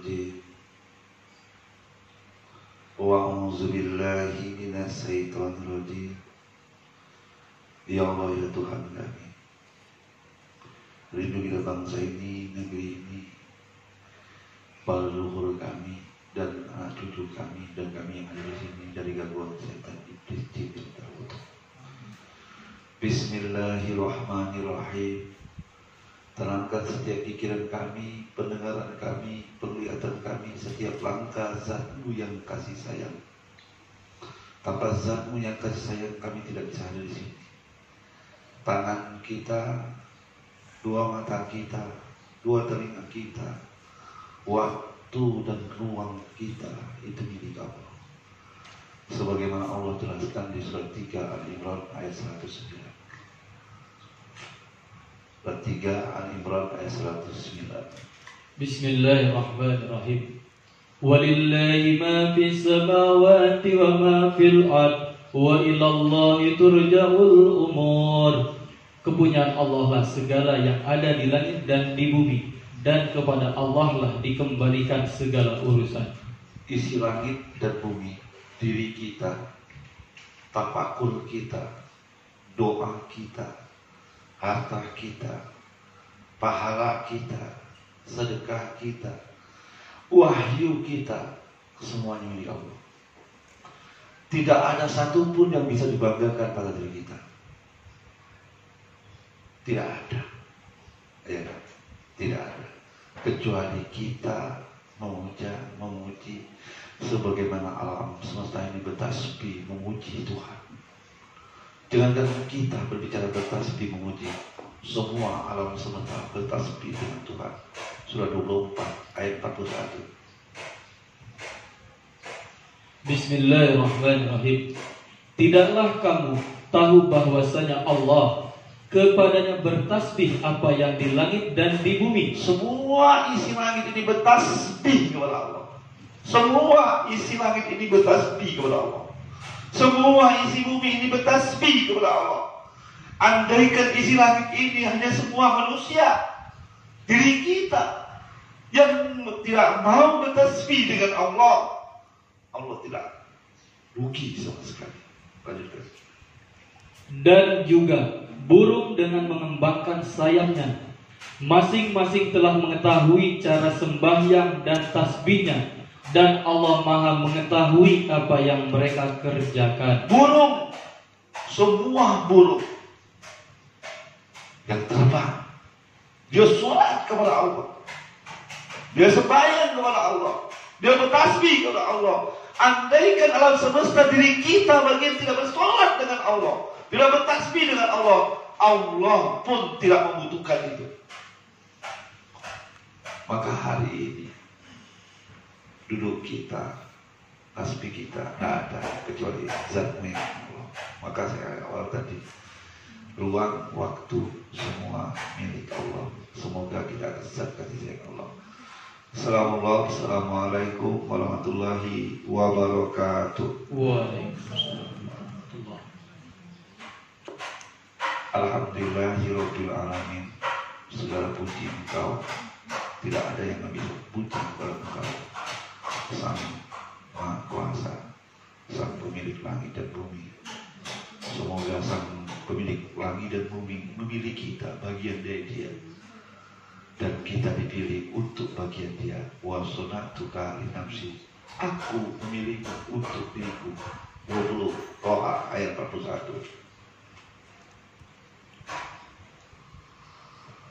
rajim. Wa a'udzu billahi minasyaitonir rajim. Ya Allah, ya Tuhan kami, lindungilah bangsa ini, negeri ini, para leluhur kami dan anak cucu kami dan kami yang ada di sini dari gangguan setan, iblis, jin dan tagut. Bismillahirrahmanirrahim. Terangkan setiap pikiran kami, pendengaran kami, penglihatan kami, setiap langkah Zat-Mu yang kasih sayang. Tanpa Zat-Mu yang kasih sayang kami tidak bisa ada di sini. Tangan kita, dua mata kita, dua telinga kita, waktu dan ruang kita itu milik Allah. Sebagaimana Allah jelaskan di surat 3 Al-Imran ayat 109. Surat 3 Al-Imran ayat 109. Bismillahirrahmanirrahim. Walillahi ma fis samawati wa ma fil ard wa ilallahi turja'ul umur. Kepunyaan Allah lah segala yang ada di langit dan di bumi, dan kepada Allah lah dikembalikan segala urusan. Isi langit dan bumi, diri kita, tafakur kita, doa kita, harta kita, pahala kita, sedekah kita, wahyu kita, semuanya milik Allah. Tidak ada satupun yang bisa dibanggakan pada diri kita. Tidak ada, ya, tidak ada, kecuali kita memuji sebagaimana alam semesta ini bertasbih memuji Tuhan. Jangankan kita berbicara bertasbih memuji, semua alam semesta bertasbih dengan Tuhan. Surah 24 ayat 41. Bismillahirrahmanirrahim. Tidaklah kamu tahu bahwasanya Allah, kepadanya bertasbih apa yang di langit dan di bumi. Semua isi langit ini bertasbih kepada Allah. Semua isi langit ini bertasbih kepada Allah. Semua isi bumi ini bertasbih kepada Allah. Andaikan isi langit ini hanya semua manusia, diri kita yang tidak mau bertasbih dengan Allah, Allah tidak rugi sama sekali. Lanjutkan. Dan juga burung dengan mengembangkan sayapnya, masing-masing telah mengetahui cara sembahyang dan tasbihnya, dan Allah Maha mengetahui apa yang mereka kerjakan. Burung, semua burung yang terbang, dia sholat kepada Allah, dia sembahyang kepada Allah, dia bertasbih kepada Allah. Andaikan alam semesta diri kita bagian tidak bersolat dengan Allah, tidak bertasbih dengan Allah, Allah pun tidak membutuhkan itu. Maka hari ini duduk kita, tasbih kita tidak ada kecuali Zat-Mu yang Allah. Maka saya awal tadi, ruang waktu semua milik Allah. Semoga kita ada zat kasih sayang Allah. Assalamualaikum warahmatullahi wabarakatuh. Waalaikumsalam. Alhamdulillahirabbil alamin. Segala puji Engkau, tidak ada yang bisa puji kepada Engkau, Sang Maha Kuasa, Sang pemilik langit dan bumi. Semoga Sang pemilik langit dan bumi memilih kita bagian dari Dia, dan kita dipilih untuk bagian Dia. Wa sunatuka li nafsi, aku memilihmu untuk diriku. 20 Toha ayat 41.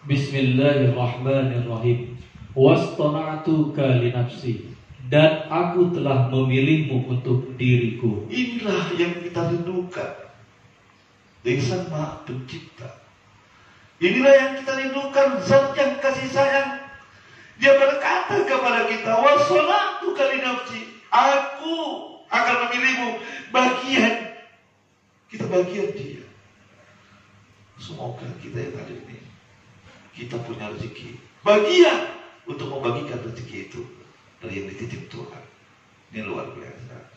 Bismillahirrahmanirrahim. Wastana'tuka li nafsi, dan aku telah memilihmu untuk diriku. Inilah yang kita rindukan dari Sang Maha Pencipta. Inilah yang kita rindukan, Zat yang kasih sayang. Dia berkata kepada kita, wastana'tuka li nafsi, aku akan memilihmu bagian. Kita bagian Dia. Semoga kita yang ada ini, kita punya rezeki bagian untuk membagikan rezeki itu dari yang dititip Tuhan. Ini luar biasa.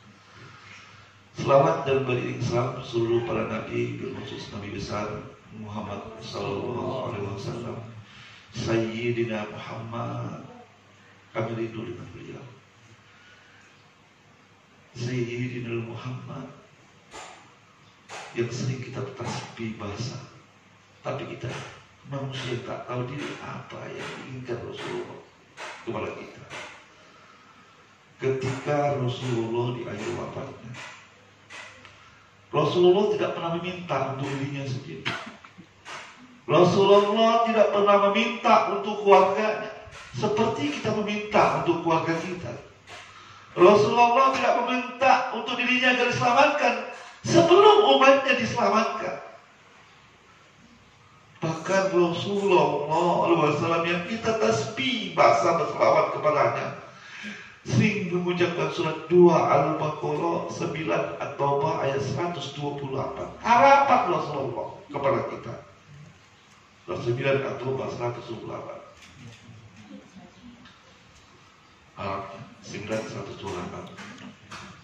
Selawat dan beriring salam seluruh para nabi, berkhusus Nabi besar Muhammad sallallahu alaihi wasallam, Sayyidina Muhammad Kami rindu dengan beliau. Sayyidina Muhammad yang sering kita tasbih bahasa, tapi kita manusia tak tahu diri apa yang diinginkan Rasulullah kepada kita. Ketika Rasulullah di akhir wafatnya, Rasulullah tidak pernah meminta untuk dirinya sendiri. Rasulullah tidak pernah meminta untuk keluarganya seperti kita meminta untuk keluarga kita. Rasulullah tidak meminta untuk dirinya agar diselamatkan sebelum umatnya diselamatkan. Bahkan Rasulullah SAW yang kita tasbih bahasa berselawat kepadanya sering mengucapkan surat 2 Al-Baqarah 9 At-Taubah ayat 128. Harapan Rasulullah kepada kita. Surat 9 At-Taubah 128. Harapnya 9 128.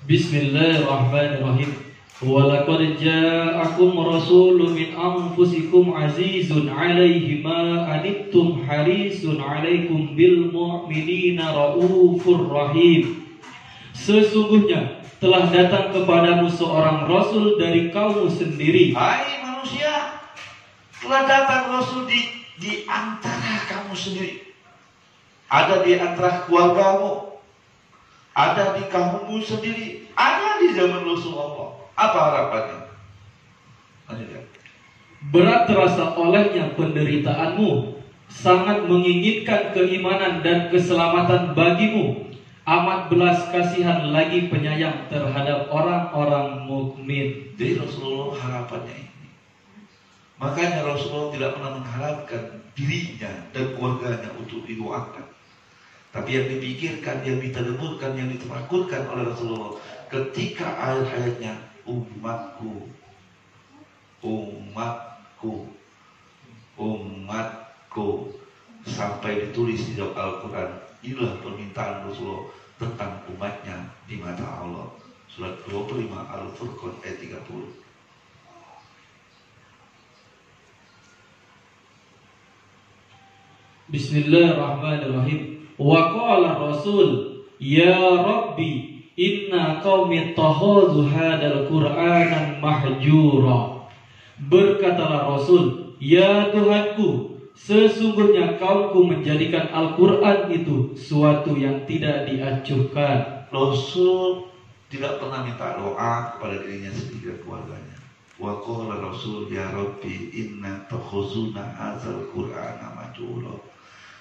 Bismillahirrahmanirrahim. Walaqad ja'akum rasulun min anfusikum azizun 'alaihi ma anittum harisun 'alaikum bil mu'minina raufur rahim. Sesungguhnya telah datang kepadamu seorang rasul dari kaummu sendiri. Hai manusia, telah datang rasul di antara kamu sendiri. Ada di antara keluargamu, ada di kaummu sendiri, ada di zaman Rasulullah. Apa harapannya? Berat terasa olehnya penderitaanmu, sangat menginginkan keimanan dan keselamatan bagimu, amat belas kasihan lagi penyayang terhadap orang-orang mukmin. Jadi Rasulullah harapannya ini. Makanya Rasulullah tidak pernah mengharapkan dirinya dan keluarganya untuk didoakan. Tapi yang dipikirkan, yang ditadabburkan, yang ditafakurkan oleh Rasulullah ketika ayat-ayatnya umatku, umatku, umatku, sampai ditulis di dalam Al-Quran. Inilah permintaan Rasulullah tentang umatnya di mata Allah. Surat 25 Al-Furqan ayat 30. Bismillahirrahmanirrahim. Wa qala Rasul, ya Rabbi, inna qaumi takhadhu hadzal Qur'anan mahjura. Berkatalah Rasul, ya Tuhanku, sesungguhnya kaumku menjadikan Al-Quran itu suatu yang tidak diacuhkan. Rasul tidak pernah minta doa kepada dirinya sendiri dan keluarganya. Wa qala Rasul, ya Rabbi, inna takhazuna hadzal Qur'ana mahjura.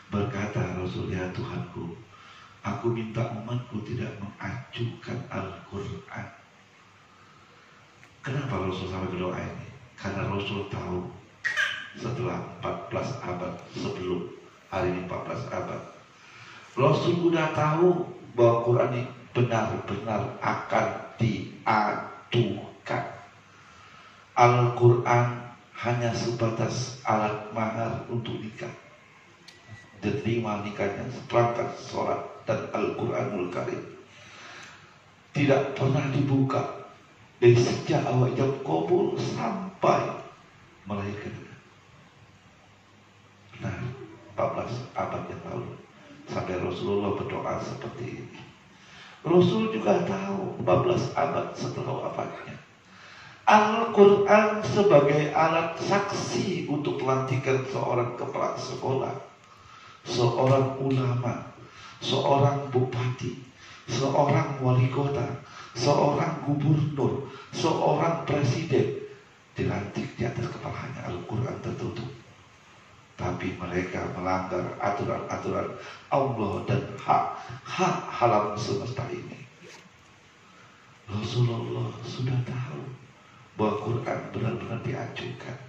Berkata Rasul, ya Tuhanku, aku minta umatku tidak mengacuhkan Al-Quran. Kenapa Rasul sampai berdoa ini? Karena Rasul tahu setelah 14 abad sebelum hari ini 14 abad, Rasul sudah tahu bahwa Quran ini benar-benar akan diadukan. Al-Quran hanya sebatas alat mahar untuk nikah. Diterima nikahnya seperangkat sholat dan Al-Quranul Karim. Tidak pernah dibuka dari sejak awal jam kubur sampai melahirkan. Nah, 14 abad yang lalu sampai Rasulullah berdoa seperti ini. Rasul juga tahu 14 abad setelah wafatnya, Al-Quran sebagai alat saksi untuk pelantikan seorang kepala sekolah, seorang ulama, seorang bupati, seorang wali kota, seorang gubernur, seorang presiden, dilantik di atas kepalanya Al-Quran tertutup. Tapi mereka melanggar aturan-aturan Allah dan hak alam semesta ini. Rasulullah sudah tahu bahwa Quran benar-benar diajukan.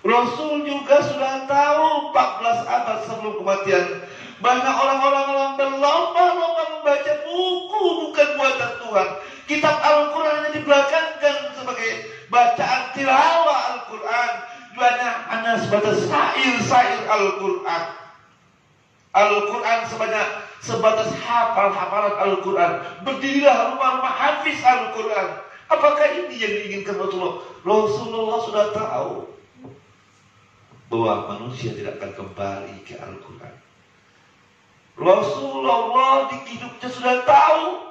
Rasul juga sudah tahu 14 abad sebelum kematian, banyak orang-orang berlomba-lomba membaca buku bukan buatan Tuhan. Kitab Al-Quran hanya dibelakangkan sebagai bacaan tilawah Al-Quran. Banyak hanya sebatas syair-syair Al-Quran. Al-Quran sebatas hafalan Al-Quran. Berdirilah rumah-rumah hafiz Al-Quran. Apakah ini yang diinginkan Rasulullah? Rasulullah sudah tahu bahwa manusia tidak akan kembali ke Al-Quran. Rasulullah di hidupnya sudah tahu.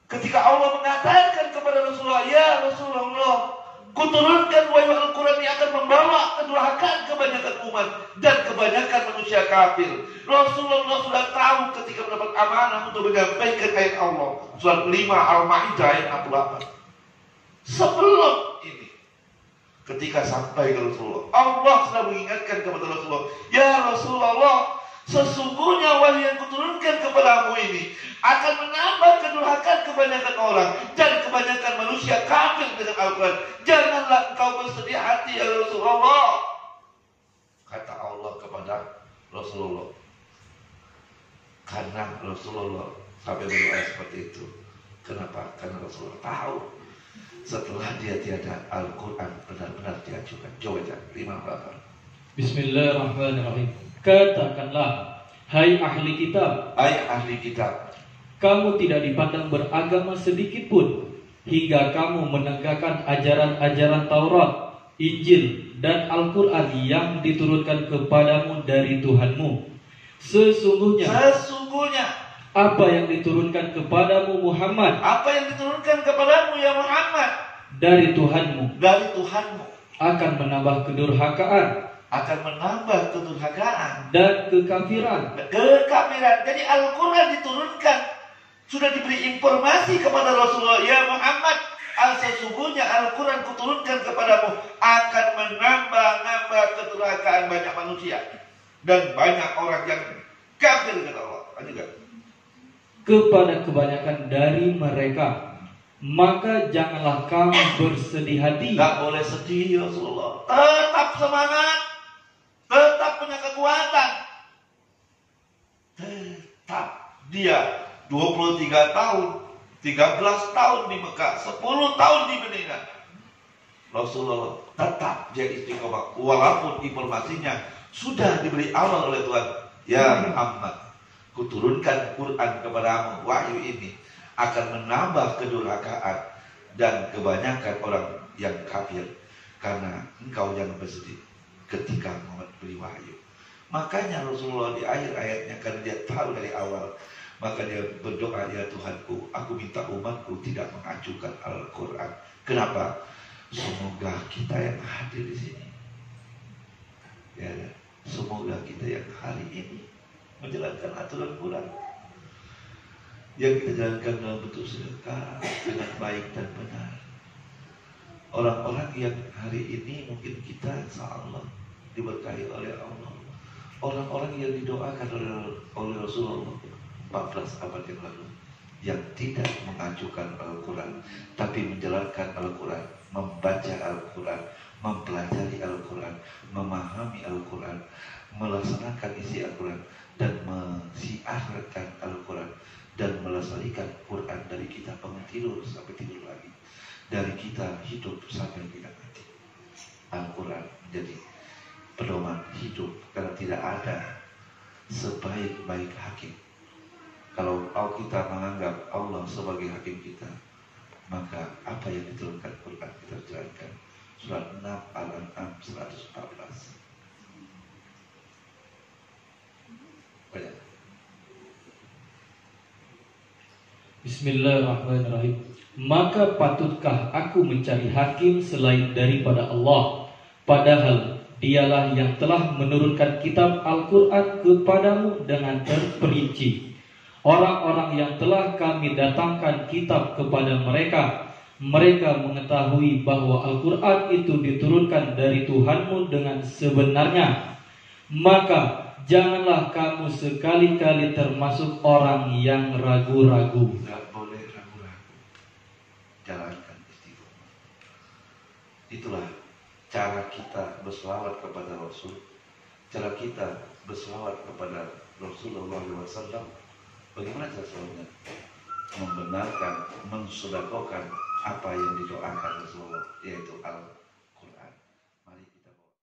Ketika Allah mengatakan kepada Rasulullah, ya Rasulullah, kuturunkan wahyu Al-Quran yang akan membawa kedurhakaan kebanyakan umat dan kebanyakan manusia kafir. Rasulullah sudah tahu ketika mendapat amanah untuk menyampaikan ayat Allah. Surat 5 Al-Ma'idah ayat 68. Sebelum ini, ketika sampai ke Rasulullah, Allah sudah mengingatkan kepada Rasulullah, ya Rasulullah, sesungguhnya wahyu yang kuturunkan kepadamu ini akan menambah kedurhakaan kebanyakan orang dan kebanyakan manusia kafir dengan Al-Quran. Janganlah engkau bersedih hati ya Rasulullah, kata Allah kepada Rasulullah. Karena Rasulullah sampai berdoa seperti itu. Kenapa? Karena Rasulullah tahu setelah dia tiada, Al-Quran benar-benar diajukan. Coba jangan 58. Bismillahirrahmanirrahim. Katakanlah, hai ahli kitab, Hai ahli kitab, kamu tidak dipandang beragama sedikit pun hingga kamu menegakkan ajaran-ajaran Taurat, Injil, dan Al-Quran yang diturunkan kepadamu dari Tuhanmu. Sesungguhnya apa yang diturunkan kepadamu Muhammad, apa yang diturunkan kepadamu ya Muhammad, dari Tuhanmu akan menambah kedurhakaan dan kekafiran. Jadi Al-Quran diturunkan, sudah diberi informasi kepada Rasulullah, ya Muhammad, sesungguhnya Al-Quran kuturunkan kepadamu akan menambah kedurhakaan banyak manusia dan banyak orang yang kafir dengan Allah. Kepada kebanyakan dari mereka, maka janganlah kamu bersedih hati. Gak boleh sedih ya Rasulullah. Tetap semangat, tetap punya kekuatan. Tetap dia 23 tahun, 13 tahun di Mekah, 10 tahun di Medina. Rasulullah tetap dia istiqomah walaupun informasinya sudah diberi awal oleh Tuhan. Ya Muhammad, kuturunkan Quran kepadamu, wahyu ini akan menambah kedurhakaan dan kebanyakan orang yang kafir. Karena engkau jangan bersedih ketika Muhammad beri wahyu. Makanya Rasulullah di akhir ayatnya, karena dia tahu dari awal, maka dia berdoa, ya Tuhanku, aku minta umatku tidak mengajukan Al-Quran. Kenapa? Semoga kita yang hadir di sini, ya, semoga kita yang hari ini menjalankan aturan Quran yang kita jalankan dalam bentuk sedekah dengan baik dan benar. Orang-orang yang hari ini mungkin kita insyaallah diberkahi oleh Allah, orang-orang yang didoakan oleh Rasulullah 14 abad yang lalu, yang tidak mengajukan Al-Quran tapi menjalankan Al-Quran, membaca Al-Quran, mempelajari Al-Quran, memahami Al-Quran, melaksanakan isi Al-Quran, dan mensiarkan Al-Quran, dan melestarikan Quran dari kita bangun tidur sampai tidur lagi, dari kita hidup sampai kita mati. Al-Quran menjadi pedoman hidup, karena tidak ada sebaik-baik hakim. Kalau kita menganggap Allah sebagai hakim kita, maka apa yang diturunkan Quran kita jalankan. Surat 6 Al-An'am 114. Banyak. Bismillahirrahmanirrahim. Maka patutkah aku mencari hakim selain daripada Allah, padahal dialah yang telah menurunkan kitab Al-Quran kepadamu dengan terperinci. Orang-orang yang telah kami datangkan kitab kepada mereka, mereka mengetahui bahwa Al-Quran itu diturunkan dari Tuhanmu dengan sebenarnya. Maka janganlah kamu sekali-kali termasuk orang yang ragu-ragu. Tidak boleh ragu-ragu, jalankan istiqomah. Itulah cara kita berselawat kepada Rasul, cara kita berselawat kepada Rasulullah SAW. Bagaimana cara selawatnya? Membenarkan, mensedekahkan apa yang didoakan Rasulullah, yaitu Al-Quran.